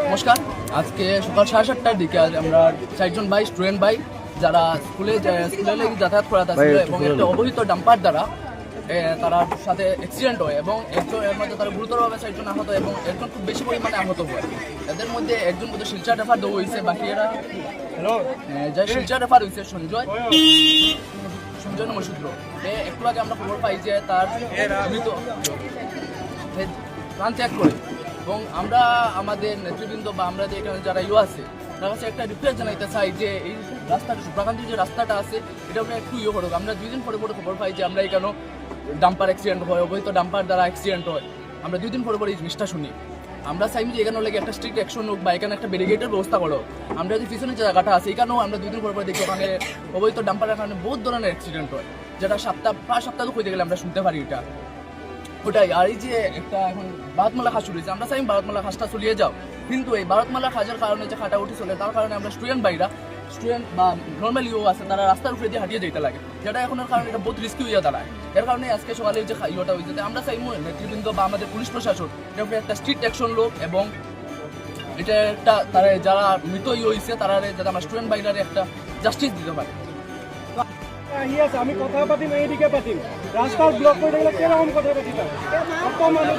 নমস্কার, আজকে সকাল 7:30টার দিকে আমরা 4জন ভাই স্টুডেন্ট ভাই যারা স্কুলে যাতায়াত করাতে আসছিল এবং একটা অবহিত ডাম্পার দ্বারা তারা সাথে অ্যাক্সিডেন্ট হয় এবং একজন এর মধ্যে তারা গুরুতরভাবে 4জন আহত এবং একজন খুব বেশি পরিমাণে আহত হয়। এদের মধ্যে একজন মধ্যে শিলচর রেফার দেওয়া হয়েছে, বাকি এরা যে শিলচর রেফার হয়েছে সঞ্জয় নমসূদ্র। একটু আগে আমরা খবর পাই যে তার মৃত প্রাণ ত্যাগ করে এবং আমরা আমাদের নেতৃবৃন্দ বা আমরা যে এখানে যারা আছে তার কাছে একটা রিকোয়েস্ট জানাইতে চাই যে এই রাস্তাটা সুপ্রাকান্তির যে রাস্তাটা আছে এটা আমরা একটু করুক। আমরা 2 দিন পরে খবর পাই যে আমরা এখানে ডাম্পার অ্যাক্সিডেন্ট হয়, অবৈধ ডাম্পার দ্বারা অ্যাক্সিডেন্ট হয়। আমরা 2 দিন পরে এই জিনিসটা শুনি। আমরা চাইছি যে এখানে লাগে একটা স্ট্রিক্ট অ্যাকশন হোক বা এখানে একটা ব্যারিকেডের ব্যবস্থা করো। আমরা যে পিছনে যে জায়গাটা আছে এখানেও আমরা 2 দিন পরে দেখি ওখানে অবৈধ ডাম্পারের কারণে বহুত ধরনের অ্যাক্সিডেন্ট হয়, যেটা প্রায় সপ্তাহ হইতে গেলে আমরা শুনতে পারি এটা ওটাই। আর এই যে একটা এখন ভারতমালা খাস শুরু হয়েছে, আমরা চাই ভারতমালা খাসটা চলিয়ে যাও, কিন্তু এই ভারতমালা খাসের কারণে যে খাটা উঠে চলে তার কারণে আমরা স্টুডেন্ট বা নর্মাল আছে তারা রাস্তার উপরে দিয়ে হাঁটিয়ে যেতে লাগে, যেটা এখনের কারণে এটা বহুত রিস্কি হইয়া দাঁড়ায়। এর কারণে আজকে সকালে যে ইয়েটা হয়েছে আমরা চাই নেতৃবৃন্দ বা আমাদের পুলিশ প্রশাসন এর উপরে একটা স্ট্রিক্ট অ্যাকশন লোক এবং এটা একটা তারা যারা মৃত হয়েছে তারা যাতে আমরা স্টুডেন্ট ভাইরা একটা জাস্টিস দিতে পারে। আমি কথা পাতিম, এইদিকে পাতিম, রাস্তার ব্লক করে গেলে কেরকম কথা পাতিতাম কত মানুষ